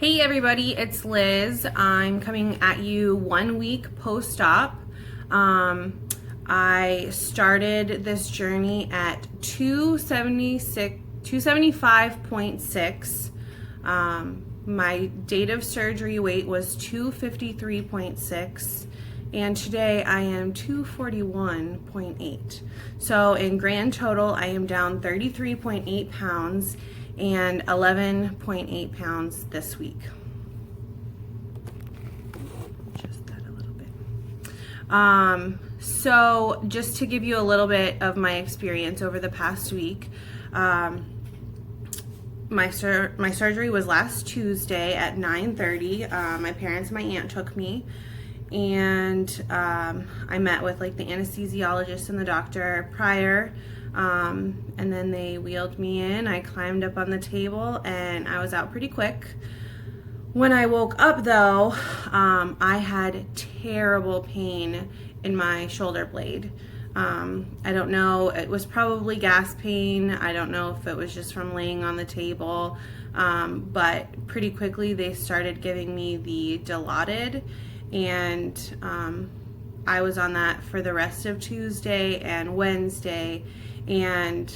Hey everybody, it's Liz. I'm coming at you 1 week post-op. I started this journey at 275.6. My date of surgery weight was 253.6, and today I am 241.8. So in grand total, I am down 33.8 pounds and 11.8 pounds this week. Just that a little bit. So just to give you a little bit of my experience over the past week, my surgery was last Tuesday at 9:30. My parents and my aunt took me, and I met with like the anesthesiologist and the doctor prior. And then they wheeled me in. I climbed up on the table and I was out pretty quick. When I woke up though, I had terrible pain in my shoulder blade. I don't know, it was probably gas pain. I don't know if it was just from laying on the table, but pretty quickly they started giving me the Dilaudid, and I was on that for the rest of Tuesday and Wednesday, and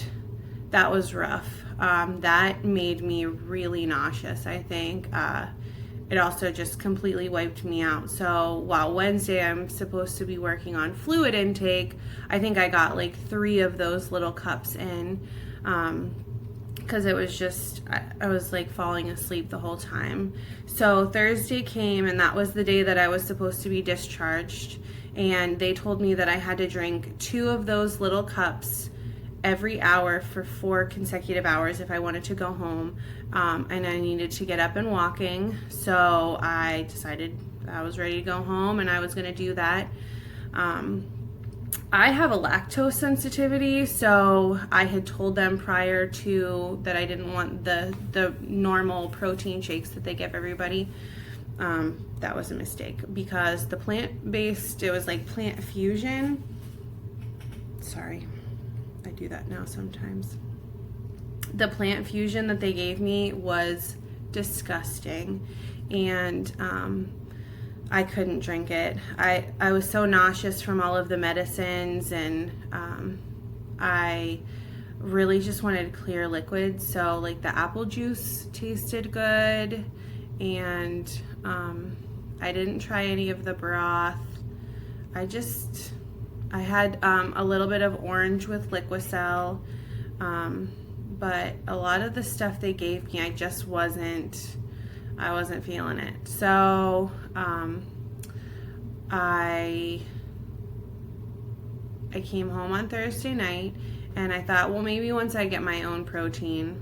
that was rough. That made me really nauseous, I think. It also just completely wiped me out. So while Wednesday I'm supposed to be working on fluid intake, I think I got like 3 of those little cups in, because it was just, I was like falling asleep the whole time. So Thursday came, and that was the day that I was supposed to be discharged, and they told me that I had to drink 2 of those little cups every hour for 4 consecutive hours if I wanted to go home, and I needed to get up and walking. So I decided I was ready to go home, and I was going to do that. I have a lactose sensitivity, so I had told them prior to that I didn't want the normal protein shakes that they give everybody. That was a mistake, because the plant-based, it was like Plant Fusion. Sorry, I do that now sometimes. The Plant Fusion that they gave me was disgusting, and I couldn't drink it. I was so nauseous from all of the medicines, and I really just wanted clear liquids. So like the apple juice tasted good, and I didn't try any of the broth. I had a little bit of orange with Liquicell, but a lot of the stuff they gave me, I wasn't feeling it. So I came home on Thursday night, and I thought, well, maybe once I get my own protein.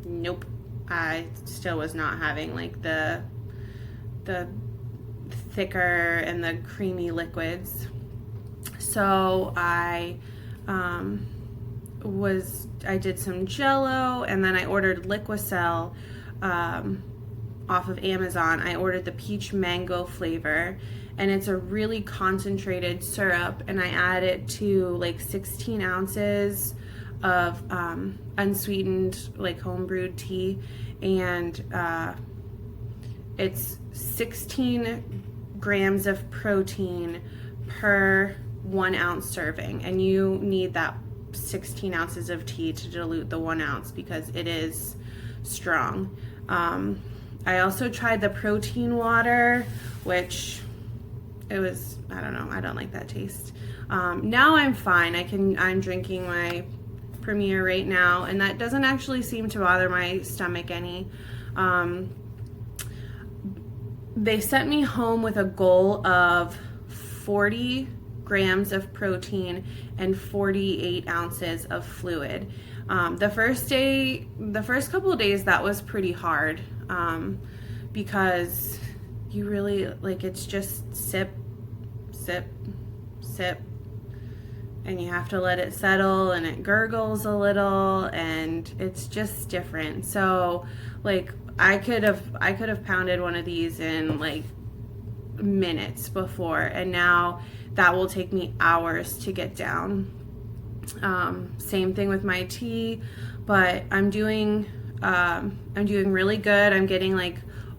Nope, I still was not having like the thicker and the creamy liquids. So I did some Jello, and then I ordered Liquicell off of Amazon. I ordered the peach mango flavor, and it's a really concentrated syrup, and I add it to like 16 ounces of unsweetened like homebrewed tea, and it's 16 grams of protein per 1 ounce serving, and you need that 16 ounces of tea to dilute the 1 ounce because it is strong. I also tried the protein water, which it was, I don't know, I don't like that taste. Now I'm fine. I'm drinking my Premier right now, and that doesn't actually seem to bother my stomach any. They sent me home with a goal of 40 grams of protein and 48 ounces of fluid. The first couple of days, that was pretty hard, because you really, like, it's just sip, sip, sip, and you have to let it settle, and it gurgles a little, and it's just different. So like I could have pounded one of these in like minutes before, and now that will take me hours to get down. Same thing with my tea, but I'm doing really good. I'm getting like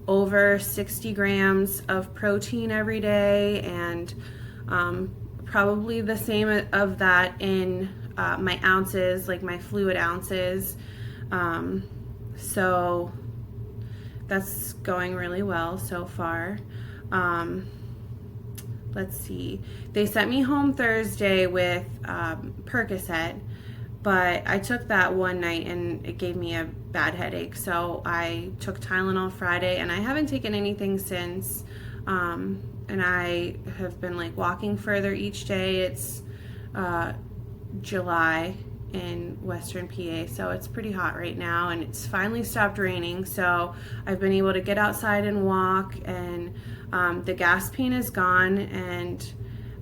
over 60 grams of protein every day, and probably the same of that in my ounces, like my fluid ounces. So that's going really well so far. Let's see. They sent me home Thursday with Percocet, but I took that one night and it gave me a bad headache. So I took Tylenol Friday, and I haven't taken anything since. And I have been like walking further each day. It's July in Western PA, so it's pretty hot right now, and it's finally stopped raining, so I've been able to get outside and walk, and the gas pain is gone. And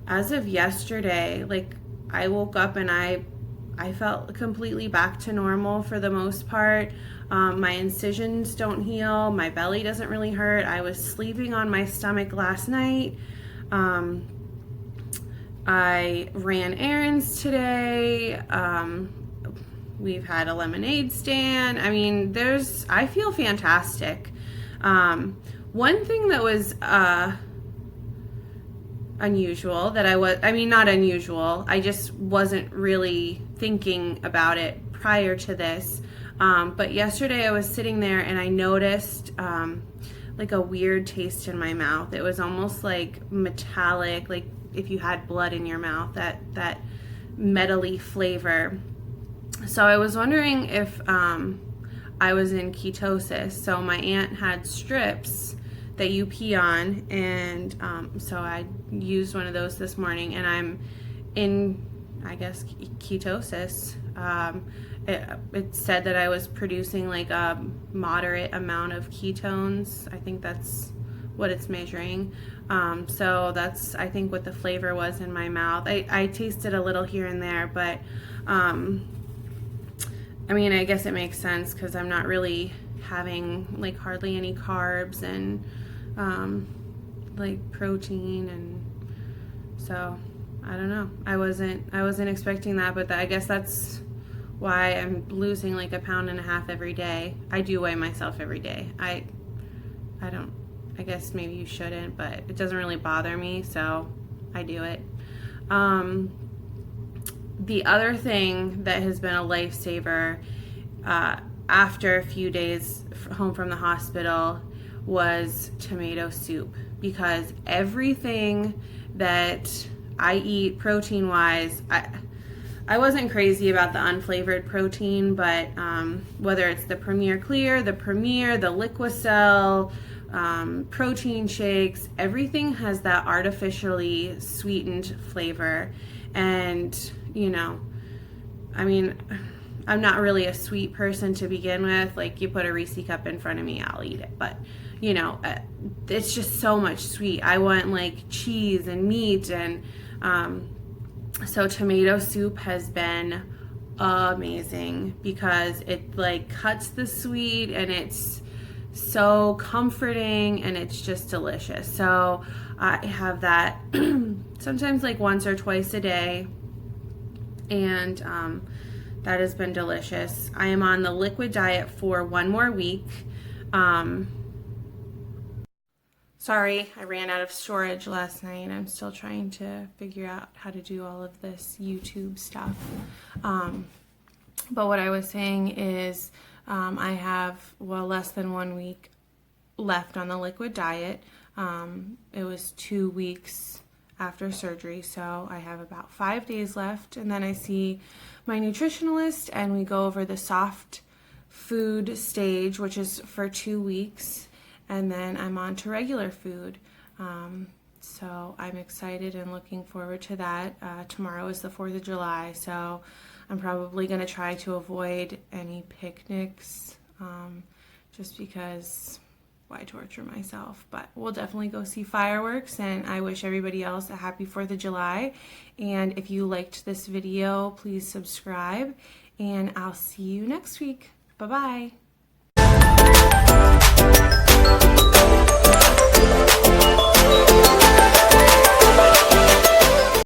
as of yesterday, like, I woke up and I felt completely back to normal for the most part. My incisions don't heal, my belly doesn't really hurt. I was sleeping on my stomach last night. I ran errands today. We've had a lemonade stand. I mean, I feel fantastic. One thing that was unusual not unusual, I just wasn't really thinking about it prior to this. But yesterday I was sitting there and I noticed like a weird taste in my mouth. It was almost like metallic, like if you had blood in your mouth, that metally flavor. So I was wondering if I was in ketosis. So my aunt had strips that you pee on, and so I used one of those this morning, and I'm in, I guess, ketosis. It said that I was producing like a moderate amount of ketones. I think that's what it's measuring. So that's, I think, what the flavor was in my mouth. I tasted a little here and there, but I mean, I guess it makes sense because I'm not really having like hardly any carbs and like protein, and so I don't know. I wasn't expecting that, but I guess that's why I'm losing like 1.5 pounds every day. I do weigh myself every day. I guess maybe you shouldn't, but it doesn't really bother me, so I do it. The other thing that has been a lifesaver after a few days home from the hospital was tomato soup, because everything that I eat protein-wise, I wasn't crazy about the unflavored protein, but whether it's the Premier Clear, the Premier, the Liquicell, protein shakes, everything has that artificially sweetened flavor. And, you know, I mean, I'm not really a sweet person to begin with. Like, you put a Reese cup in front of me, I'll eat it. But, you know, it's just so much sweet. I want like cheese and meat, and so tomato soup has been amazing because it like cuts the sweet, and it's so comforting, and it's just delicious. So I have that sometimes like once or twice a day, and that has been delicious. I am on the liquid diet for 1 more week. Sorry, I ran out of storage last night. I'm still trying to figure out how to do all of this YouTube stuff. But what I was saying is I have, less than 1 week left on the liquid diet. It was 2 weeks after surgery, so I have about 5 days left, and then I see my nutritionalist and we go over the soft food stage, which is for 2 weeks, and then I'm on to regular food. So I'm excited and looking forward to that. Tomorrow is the 4th of July, so I'm probably going to try to avoid any picnics, just because why torture myself? But we'll definitely go see fireworks, and I wish everybody else a happy 4th of July. And if you liked this video, please subscribe, and I'll see you next week. Bye-bye.